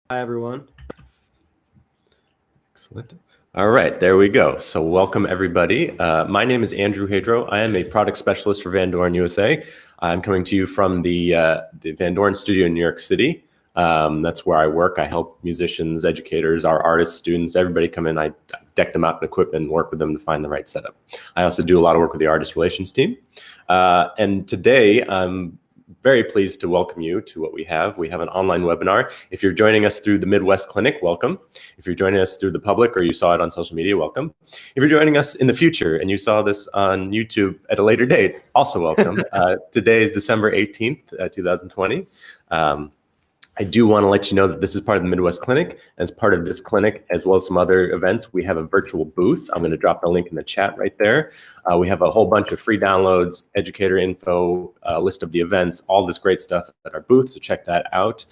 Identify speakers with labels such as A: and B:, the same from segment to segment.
A: Hi, everyone.
B: Excellent. All right, there we go. So welcome, everybody. My name is Andrew Hadro. I am a product specialist for Van Doren USA. I'm coming to you from the Van Doren studio in New York City. That's where I work. I help musicians, educators, our artists, students, everybody come in. I deck them out in equipment and work with them to find the right setup. I also do a lot of work with the artist relations team. And today, I'm very pleased to welcome you to what we have. We have an online webinar. If you're joining us through the Midwest Clinic, welcome. If you're joining us through the public or you saw it on social media, welcome. If you're joining us in the future and you saw this on YouTube at a later date, also welcome. Today is December 18th, 2020. I do want to let you know that this is part of the Midwest Clinic. As part of this clinic, as well as some other events, we have a virtual booth. I'm going to drop the link in the chat right there. We have a whole bunch of free downloads, educator info, list of the events, all this great stuff at our booth. So check that out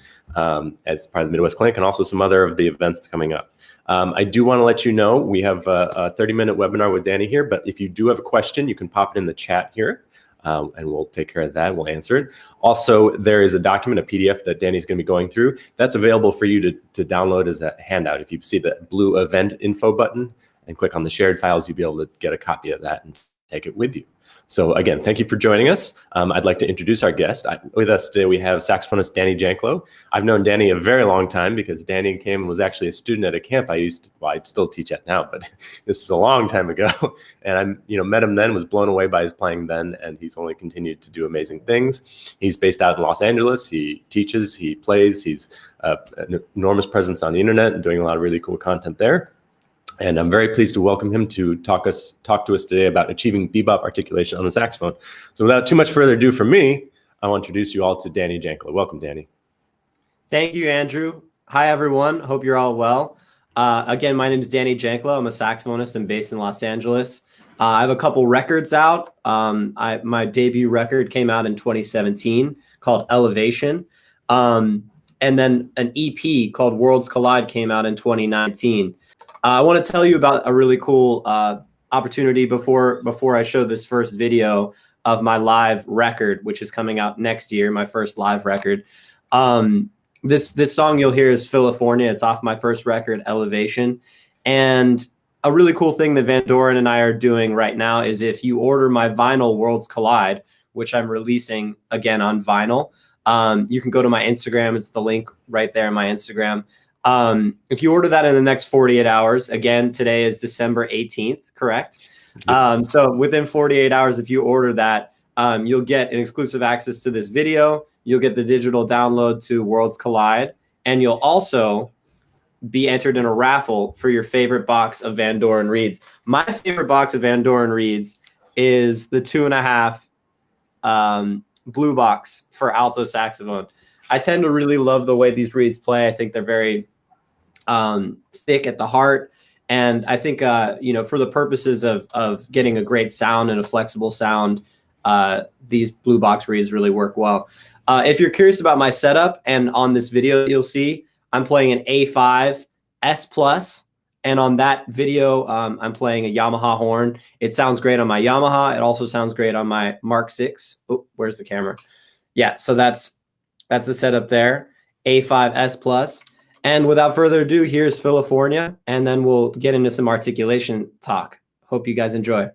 B: as part of the Midwest Clinic, and also some other of the events coming up. I do want to let you know we have a 30-minute webinar with Danny here, but if you do have a question, you can pop it in the chat here. And we'll take care of that. We'll answer it. Also, there is a document, a PDF that Danny's going to be going through. That's available for you to download as a handout. If you see the blue event info button and click on the shared files, you'll be able to get a copy of that and take it with you. So again, thank you for joining us. I'd like to introduce our guest. With us today, we have saxophonist Danny Janklow. I've known Danny a very long time because Danny came and was actually a student at a camp I still teach at now, but this is a long time ago. And I met him then, was blown away by his playing then, and he's only continued to do amazing things. He's based out in Los Angeles. He teaches, he plays, he's an enormous presence on the internet and doing a lot of really cool content there. And I'm very pleased to welcome him to talk to us today about achieving bebop articulation on the saxophone. So without too much further ado from me, I want to introduce you all to Danny Janklow. Welcome, Danny.
A: Thank you, Andrew. Hi, everyone. Hope you're all well. Again, my name is Danny Janklow. I'm a saxophonist and based in Los Angeles. I have a couple records out. My debut record came out in 2017 called Elevation. And then an EP called Worlds Collide came out in 2019. I want to tell you about a really cool opportunity before I show this first video of my live record, which is coming out next year, my first live record. This song you'll hear is California. It's off my first record, Elevation. And a really cool thing that Van Doren and I are doing right now is if you order my vinyl Worlds Collide, which I'm releasing again on vinyl, you can go to my Instagram. It's the link right there in my Instagram. If you order that in the next 48 hours, again, today is December 18th, correct? So within 48 hours, if you order that, you'll get an exclusive access to this video. You'll get the digital download to Worlds Collide, and you'll also be entered in a raffle for your favorite box of Van Doren reeds. My favorite box of Van Doren reeds is the 2.5 blue box for alto saxophone. I tend to really love the way these reeds play. I think they're very thick at the heart. And I think, for the purposes of getting a great sound and a flexible sound, these blue box reeds really work well. If you're curious about my setup, and on this video, you'll see I'm playing an A5 S+, and on that video, I'm playing a Yamaha horn. It sounds great on my Yamaha. It also sounds great on my Mark 6. Oh, where's the camera? Yeah, so that's the setup there, A5 S+. And without further ado, here's California, and then we'll get into some articulation talk. Hope you guys enjoy.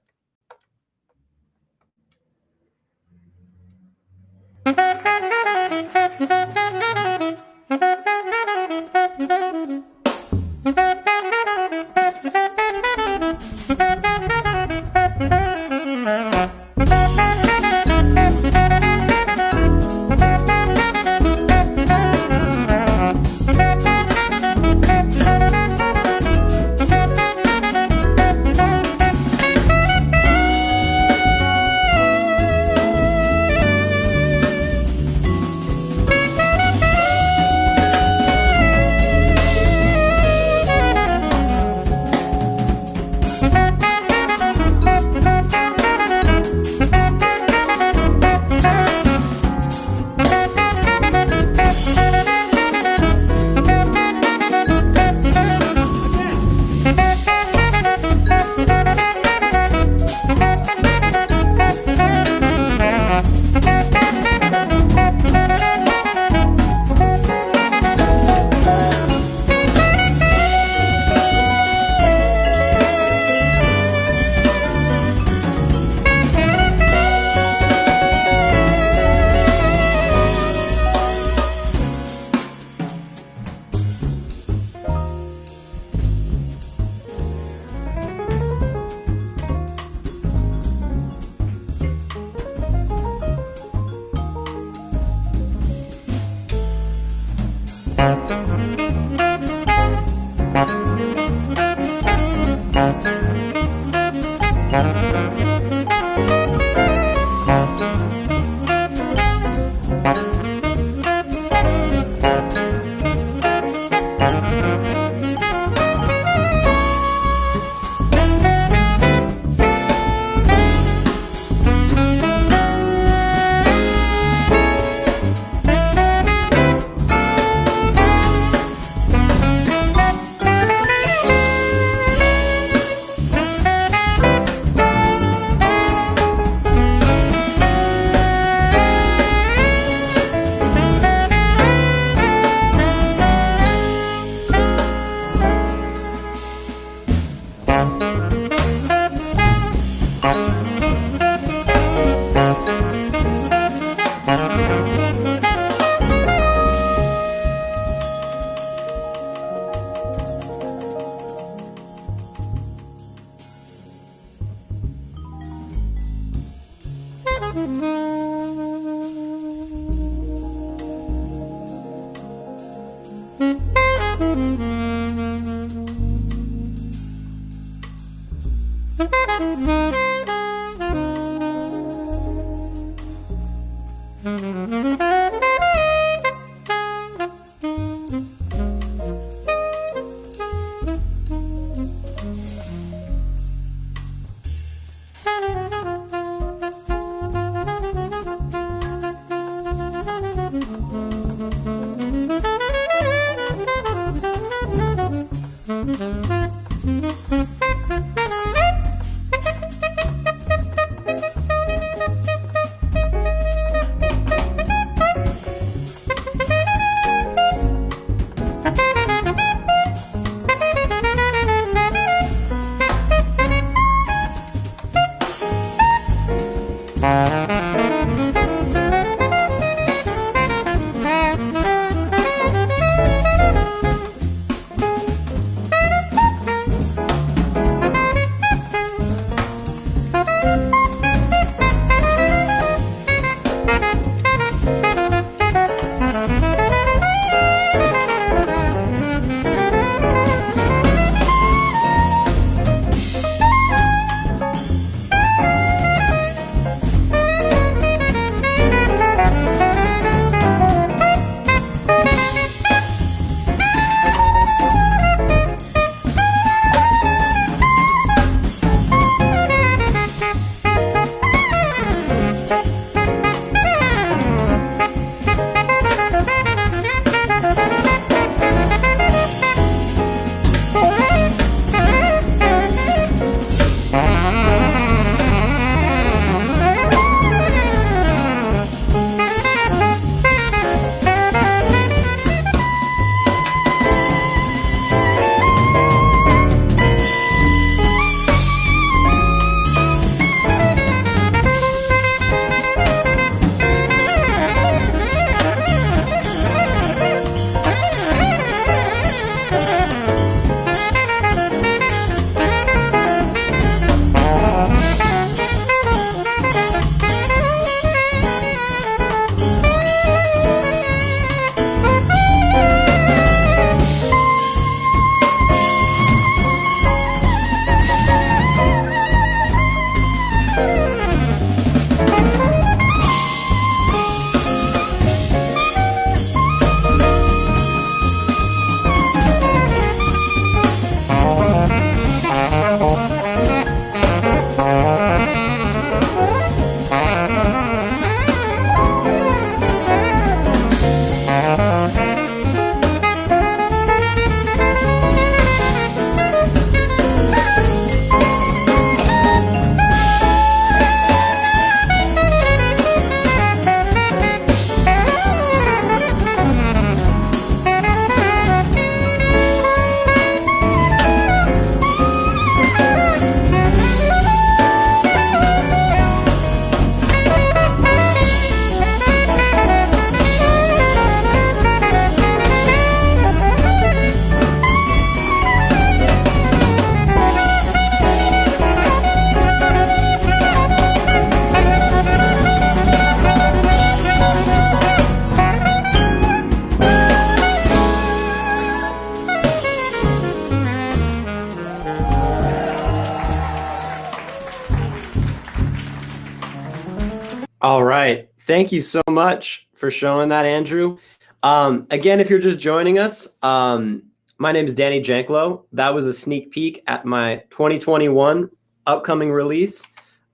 A: right. Thank you so much for showing that, Andrew. Again, if you're just joining us, my name is Danny Janklow. That was a sneak peek at my 2021 upcoming release.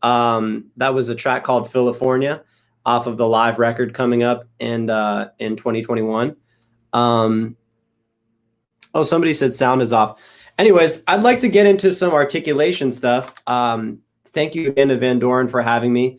A: That was a track called California off of the live record coming up in 2021. Oh, somebody said sound is off. Anyways, I'd like to get into some articulation stuff. Thank you again to Van Doren for having me.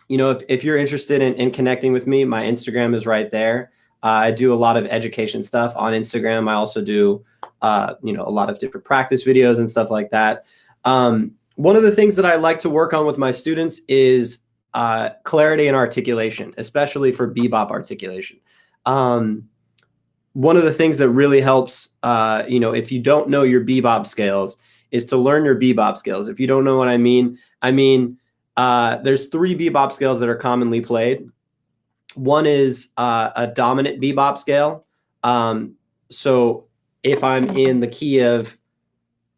A: If you're interested in connecting with me, my Instagram is right there. I do a lot of education stuff on Instagram. I also do, a lot of different practice videos and stuff like that. One of the things that I like to work on with my students is clarity and articulation, especially for bebop articulation. One of the things that really helps, if you don't know your bebop scales, is to learn your bebop scales. If you don't know what I mean, there's 3 bebop scales that are commonly played. One is a dominant bebop scale. So if I'm in the key of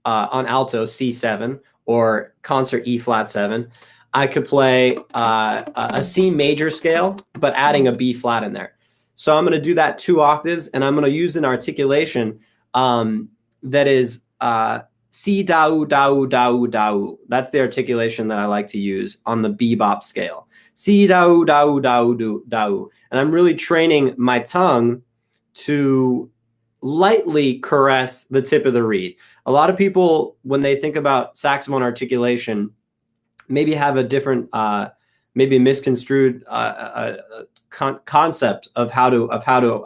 A: on alto C7 or concert E flat 7, I could play a C major scale, but adding a B flat in there. So I'm going to do that 2 octaves, and I'm going to use an articulation that is Si dau dau dau dau. That's the articulation that I like to use on the bebop scale. Si dau dau dau dau. And I'm really training my tongue to lightly caress the tip of the reed. A lot of people, when they think about saxophone articulation, maybe have a different, maybe misconstrued concept of how to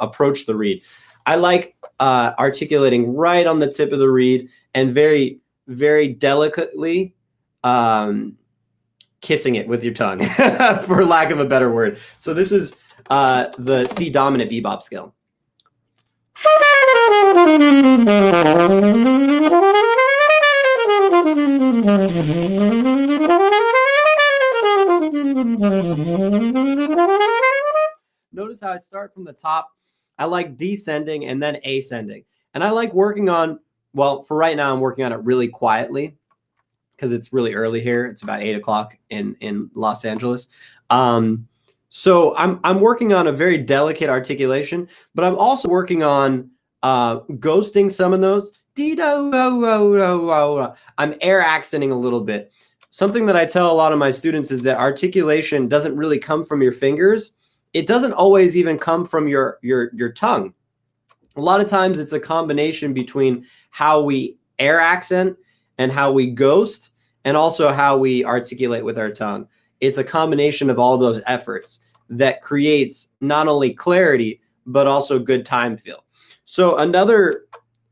A: approach the reed. I like articulating right on the tip of the reed and very, very delicately kissing it with your tongue, for lack of a better word. So this is the C dominant bebop scale. Notice how I start from the top. I like descending and then ascending. And I like working on, well, for right now, I'm working on it really quietly because it's really early here. It's about 8 o'clock in Los Angeles. So I'm working on a very delicate articulation, but I'm also working on ghosting some of those. I'm air accenting a little bit. Something that I tell a lot of my students is that articulation doesn't really come from your fingers. It doesn't always even come from your tongue. A lot of times it's a combination between how we air accent and how we ghost, and also how we articulate with our tongue. It's a combination of all those efforts that creates not only clarity, but also good time feel. So another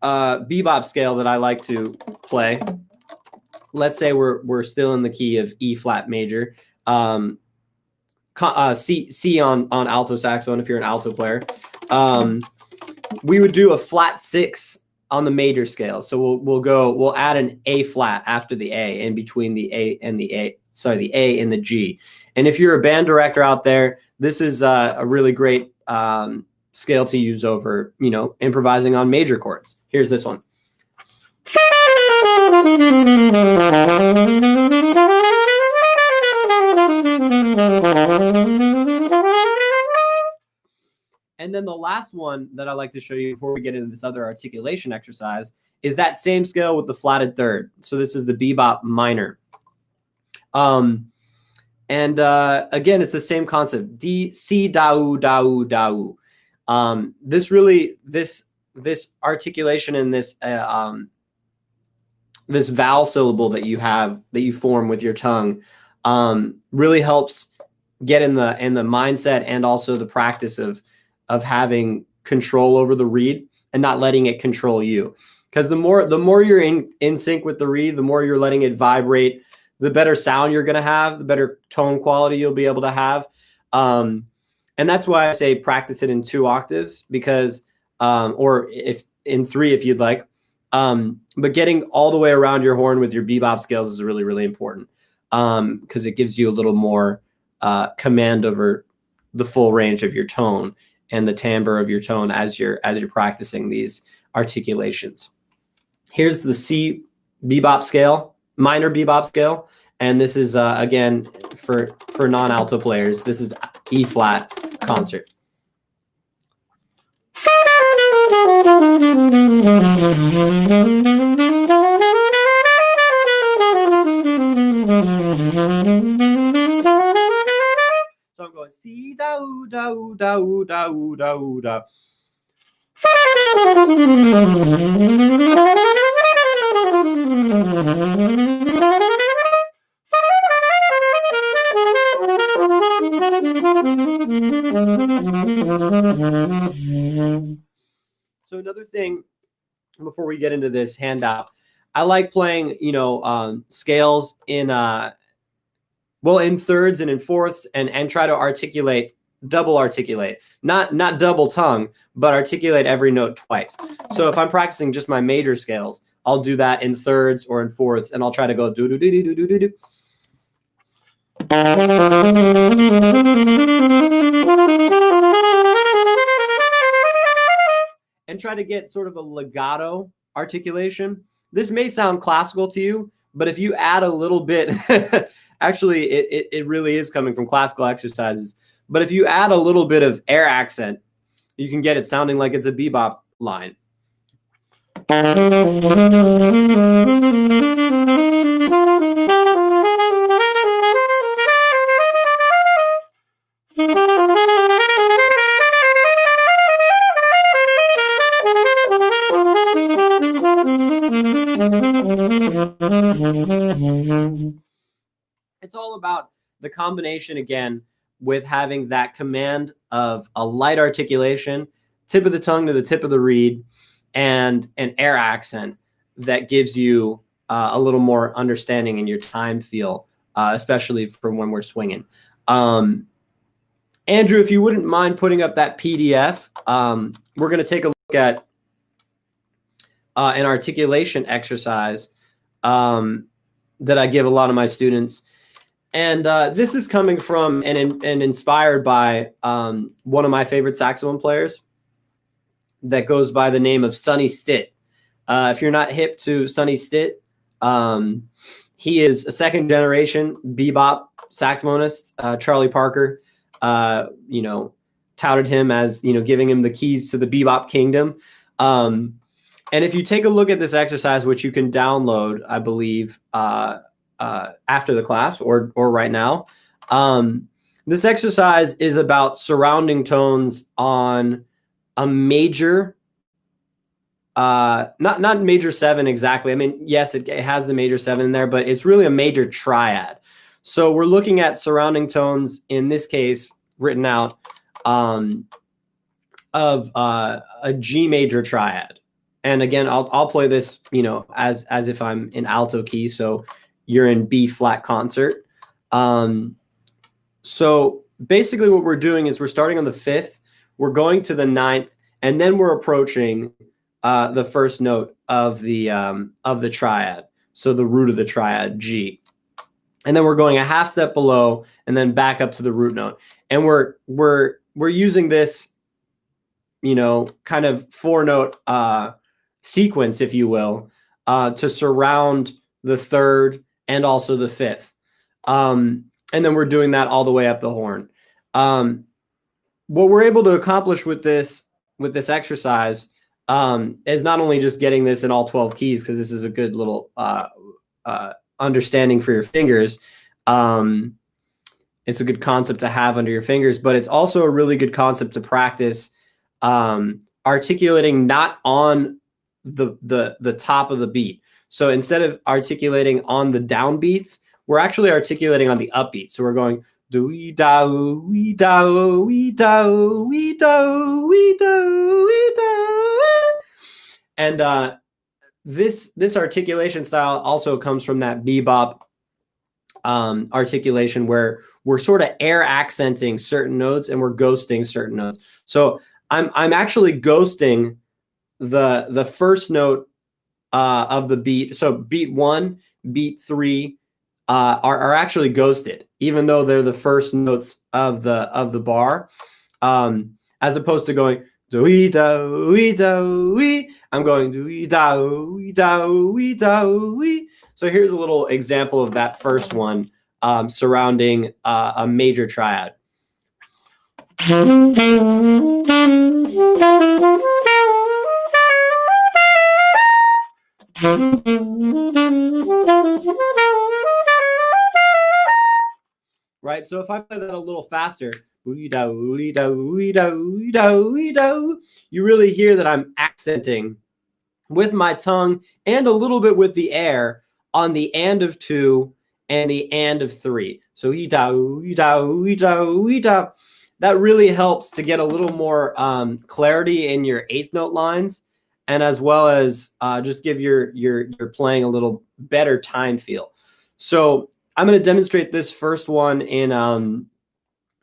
A: bebop scale that I like to play, let's say we're still in the key of E flat major, C on alto saxophone if you're an alto player. We would do a flat 6 on the major scale. So we'll add an A flat after the A, in between the A and the A and the G. And if you're a band director out there, this is a really great scale to use over, improvising on major chords. Here's this one. And then the last one that I like to show you before we get into this other articulation exercise is that same scale with the flatted third. So this is the bebop minor. Again, it's the same concept. D, C, dau, dau, dau. This articulation and this vowel syllable that you form with your tongue really helps get in the mindset and also the practice of having control over the reed and not letting it control you. Because the more you're in sync with the reed, the more you're letting it vibrate, the better sound you're going to have, the better tone quality you'll be able to have. And that's why I say practice it in 2 octaves, because, or if in 3, if you'd like. But getting all the way around your horn with your bebop scales is really, really important, because it gives you a little more command over the full range of your tone and the timbre of your tone as you're practicing these articulations. Here's the C bebop scale, minor bebop scale, And this is, again, for non-alto players, this is E flat concert. So I'm going C da oo da oo da oo da oo da oo da. So another thing, before we get into this handout, I like playing, scales in in thirds and in fourths, and try to double articulate, not double tongue, but articulate every note twice. So if I'm practicing just my major scales, I'll do that in thirds or in fourths, and I'll try to go do do do do do do do. And try to get sort of a legato articulation. This may sound classical to you, but if you add a little bit, actually, it really is coming from classical exercises. But if you add a little bit of air accent, you can get it sounding like it's a bebop line. It's all about the combination, again, with having that command of a light articulation, tip of the tongue to the tip of the reed, and an air accent that gives you a little more understanding in your time feel, especially from when we're swinging. Andrew, if you wouldn't mind putting up that PDF, we're going to take a look at an articulation exercise that I give a lot of my students. And this is coming from and inspired by one of my favorite saxophone players that goes by the name of Sonny Stitt. If you're not hip to Sonny Stitt, he is a second-generation bebop saxophonist. Charlie Parker, touted him as, giving him the keys to the bebop kingdom. And if you take a look at this exercise, which you can download, I believe, after the class or right now, this exercise is about surrounding tones on a major, not major 7 exactly. I mean, yes, it has the major 7 in there, but it's really a major triad. So we're looking at surrounding tones, in this case, written out, of a G major triad. And again, I'll play this, as if I'm in alto key. So you're in B flat concert. So basically what we're doing is we're starting on the 5th, we're going to the 9th, and then we're approaching the first note of the triad. So the root of the triad, G. And then we're going a half step below and then back up to the root note. And we're using this, kind of 4-note sequence, if you will, to surround the 3rd and also the 5th. And then we're doing that all the way up the horn. What we're able to accomplish with this exercise is not only just getting this in all 12 keys, because this is a good little understanding for your fingers. It's a good concept to have under your fingers, but it's also a really good concept to practice articulating not on the top of the beat. So instead of articulating on the downbeats, we're actually articulating on the upbeat. So we're going do da we da we da we da we da we da. And this articulation style also comes from that bebop articulation, where we're sort of air accenting certain notes and we're ghosting certain notes. So I'm actually ghosting the first note of the beat. So beat 1, beat 3 are actually ghosted, even though they're the first notes of the bar, as opposed to going do da we. I'm going do da we da we da we. So here's a little example of that first one surrounding a major triad. Right, so if I play that a little faster, you really hear that I'm accenting with my tongue and a little bit with the air on the and of 2 and the and of 3. So that really helps to get a little more clarity in your eighth note lines, and as well as just give your playing a little better time feel. So I'm going to demonstrate this first one in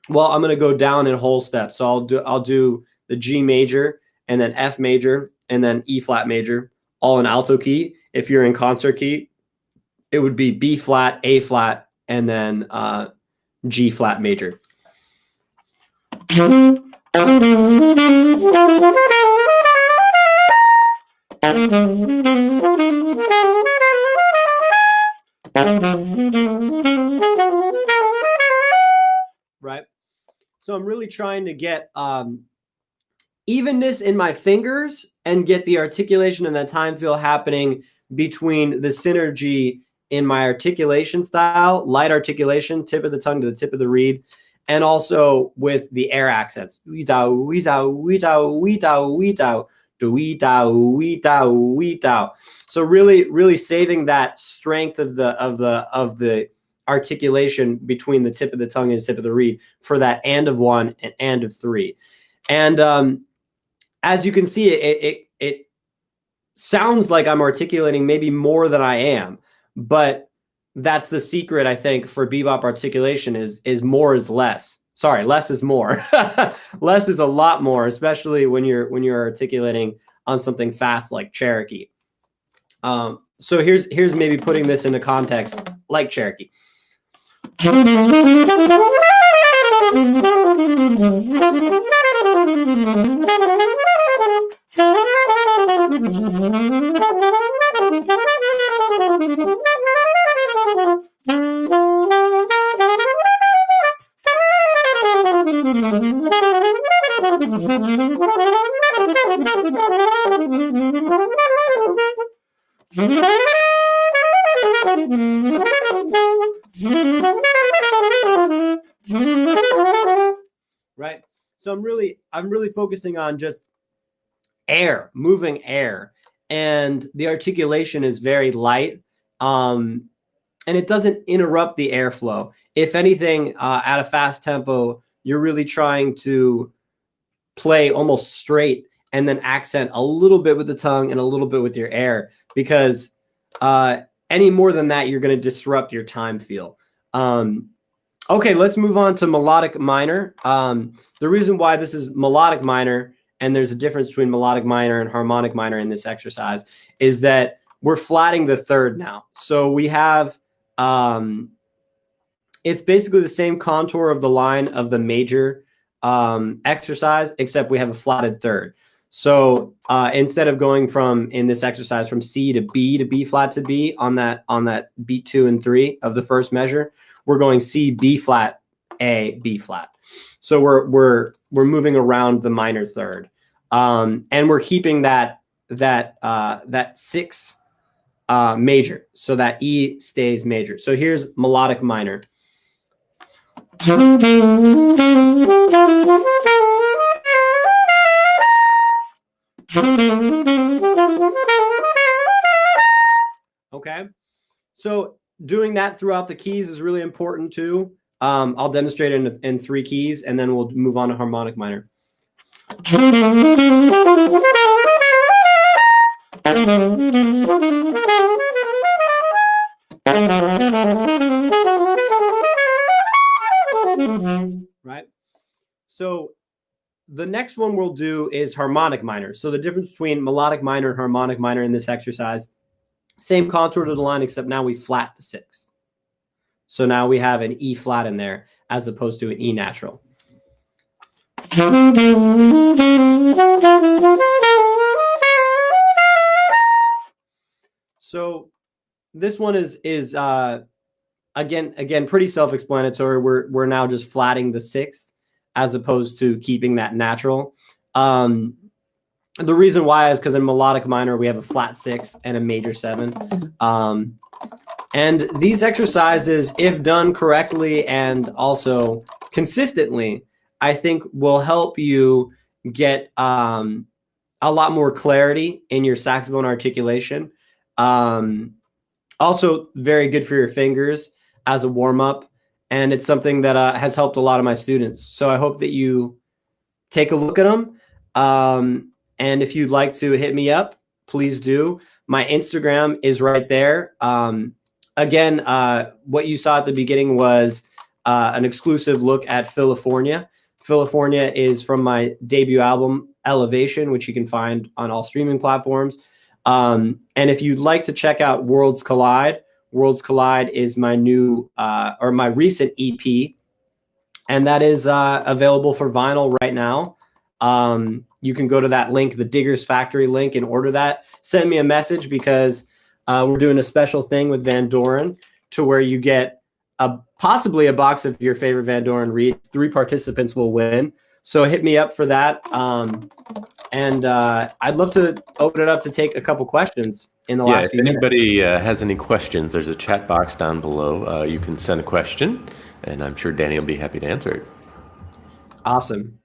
A: well, I'm going to go down in whole steps. So I'll do the G major and then F major and then E flat major, all in alto key. If you're in concert key, it would be B flat, A flat, and then G flat major. Right? So I'm really trying to get evenness in my fingers and get the articulation and that time feel happening between the synergy in my articulation style, light articulation, tip of the tongue to the tip of the reed, and also with the air accents. So really saving that strength of the articulation between the tip of the tongue and the tip of the reed for that and of 1 and of 3. And as you can see, it sounds like I'm articulating maybe more than I am, but that's the secret, I think, for bebop articulation is more is less. Sorry, less is more. Less is a lot more, especially when you're articulating on something fast like Cherokee. So here's maybe putting this into context like Cherokee. Right. So I'm really focusing on just air, moving air, and the articulation is very light, and it doesn't interrupt the airflow. If anything, at a fast tempo, you're really trying to play almost straight and then accent a little bit with the tongue and a little bit with your air, because any more than that, you're going to disrupt your time feel. Okay, let's move on to melodic minor. The reason why this is melodic minor, and there's a difference between melodic minor and harmonic minor in this exercise, is that we're flatting the third now. So we have, it's basically the same contour of the line of the major exercise, except we have a flatted third. So instead of going from, in this exercise, from C to B flat to B on that beat 2 and 3 of the first measure, we're going C, B flat, A, B flat. So we're moving around the minor third, and we're keeping that 6 major, so that E stays major. So here's melodic minor. Okay, so doing that throughout the keys is really important too. I'll demonstrate it in 3 keys, and then we'll move on to harmonic minor. Right? So the next one we'll do is harmonic minor. So the difference between melodic minor and harmonic minor in this exercise, same contour to the line, except now we flat the 6th. So now we have an E flat in there as opposed to an E natural. So this one is again pretty self-explanatory. We're now just flatting the sixth as opposed to keeping that natural. The reason why is because in melodic minor we have a flat sixth and a major seven. And these exercises, if done correctly and also consistently, I think will help you get a lot more clarity in your saxophone articulation. Also very good for your fingers as a warm-up, and it's something that has helped a lot of my students. So I hope that you take a look at them. And if you'd like to hit me up, please do. My Instagram is right there. Again, what you saw at the beginning was an exclusive look at California. California is from my debut album, Elevation, which you can find on all streaming platforms. And if you'd like to check out Worlds Collide is my new or my recent EP, and that is available for vinyl right now. You can go to that link, the Diggers Factory link, and order that. Send me a message because we're doing a special thing with Van Doren to where you get possibly a box of your favorite Van Doren reed. 3 participants will win. So hit me up for that. And I'd love to open it up to take a couple questions in the last few minutes.
B: If anybody has any questions, there's a chat box down below. You can send a question, and I'm sure Danny will be happy to answer it.
A: Awesome.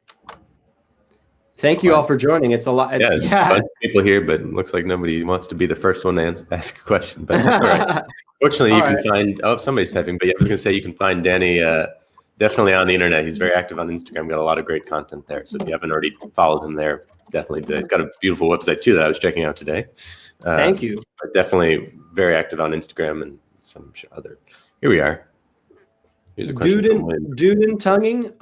A: Thank you all for joining. It's a lot.
B: There's a bunch of people here, but it looks like nobody wants to be the first one to ask a question. But that's all right. Fortunately, you can find, somebody's typing, but yeah, I was going to say you can find Danny definitely on the internet. He's very active on Instagram, got a lot of great content there. So if you haven't already followed him there, definitely do. He's got a beautiful website too that I was checking out today.
A: Thank you.
B: But definitely very active on Instagram and some other. Here we are. Here's a question.
A: Duden tonguing.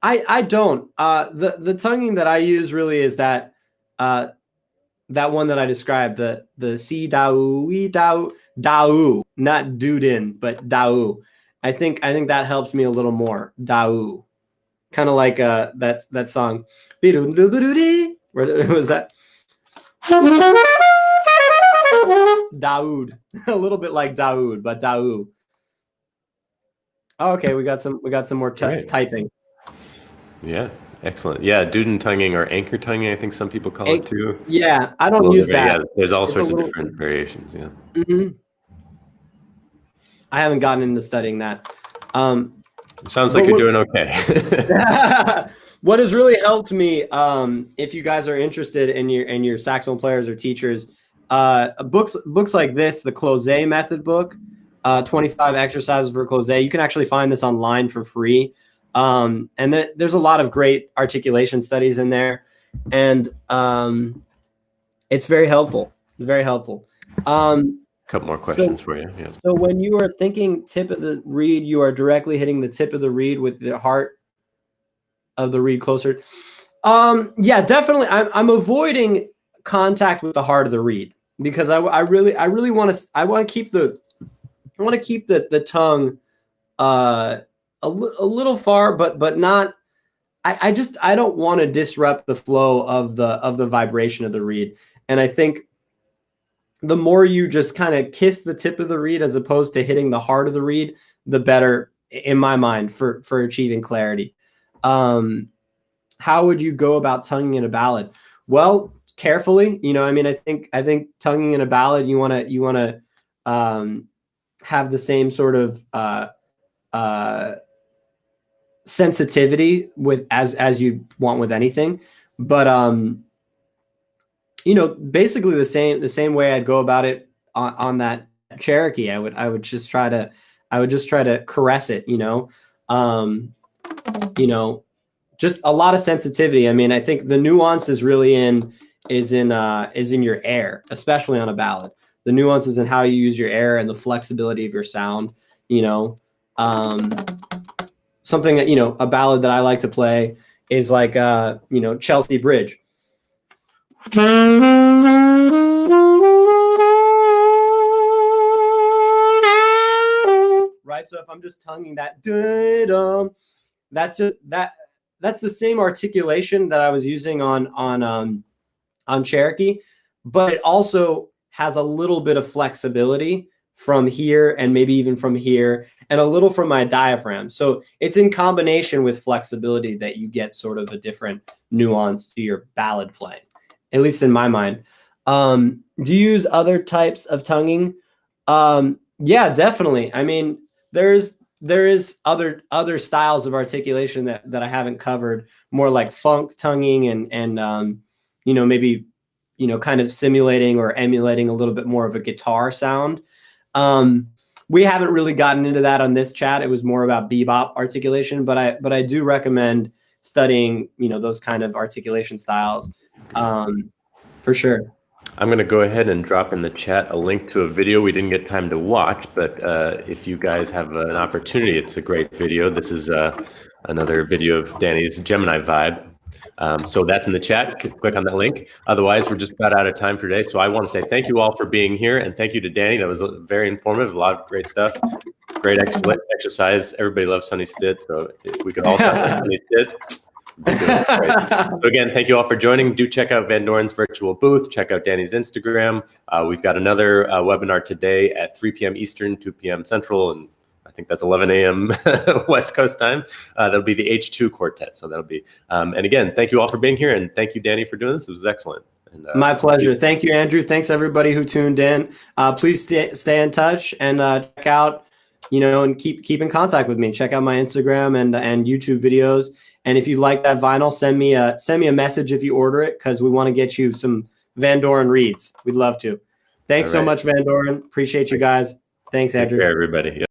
A: I don't. The tonguing that I use really is that one that I described, the si dau dau, not duden, but dau. I think that helps me a little more. Dau, kind of like that song. Where was that? Daoud, a little bit like Daoud, but Dau. Oh, okay, we got some more typing.
B: Yeah, excellent. Yeah, Duden tonguing or anchor tonguing, I think some people call it too.
A: Yeah, I don't use that.
B: Yeah, there's all sorts of different variations. Yeah.
A: Mm-hmm. I haven't gotten into studying that.
B: Sounds like you're doing okay.
A: What has really helped me, if you guys are interested in your saxophone players or teachers, books like this, the Closé method book, 25 exercises for Closé. You can actually find this online for free. And there's a lot of great articulation studies in there, and it's very helpful. Very helpful.
B: Couple more questions for you. Yeah.
A: So when you are thinking tip of the reed, you are directly hitting the tip of the reed with the heart of the reed closer. Yeah, definitely. I'm avoiding contact with the heart of the reed because I really want to keep the tongue a little far, but not. I don't want to disrupt the flow of the vibration of the reed, and I think the more you just kind of kiss the tip of the reed as opposed to hitting the heart of the reed, the better, in my mind, for achieving clarity. How would you go about tonguing in a ballad? Well, carefully. I think tonguing in a ballad, you want to have the same sort of sensitivity with as you want with anything, but basically the same way I'd go about it on that Cherokee. I would just try to caress it, just a lot of sensitivity. I mean, I think the nuance is really in your air, especially on a ballad. The nuance is in how you use your air and the flexibility of your sound, something that, a ballad that I like to play is like, Chelsea Bridge. Right. So if I'm just tonguing that, that's the same articulation that I was using on Cherokee, but it also has a little bit of flexibility from here and maybe even from here and a little from my diaphragm. So it's in combination with flexibility that you get sort of a different nuance to your ballad playing, at least in my mind. Do you use other types of tonguing? Yeah, definitely. I mean, there is other styles of articulation that I haven't covered, more like funk tonguing and maybe, kind of simulating or emulating a little bit more of a guitar sound. We haven't really gotten into that on this chat. It was more about bebop articulation, but I do recommend studying, those kind of articulation styles, for sure.
B: I'm going to go ahead and drop in the chat a link to a video we didn't get time to watch, but if you guys have an opportunity, it's a great video. This is another video of Danny's Gemini vibe. So that's in the chat. Click on that link. Otherwise, we're just about out of time for today. So I want to say thank you all for being here, and thank you to Danny. That was very informative. A lot of great stuff. Great exercise. Everybody loves Sonny Stitt. So if we could all sound like Sonny Stitt. So again, thank you all for joining. Do check out Van Doren's virtual booth. Check out Danny's Instagram. We've got another webinar today at 3 p.m. Eastern, 2 p.m. Central, and I think that's 11 a.m. West Coast time. That'll be the H2 quartet. So that'll be, and again, thank you all for being here, and thank you, Danny, for doing this. It was excellent. And,
A: my pleasure. Thank you, Andrew. Thanks everybody who tuned in. Please stay in touch and check out, and keep in contact with me. Check out my Instagram and YouTube videos. And if you like that vinyl, send me a message if you order it, because we want to get you some Van Doren reads. We'd love to. Thanks so much, Van Doren. Appreciate you guys. Thanks, Andrew.
B: Take care, everybody. Yep.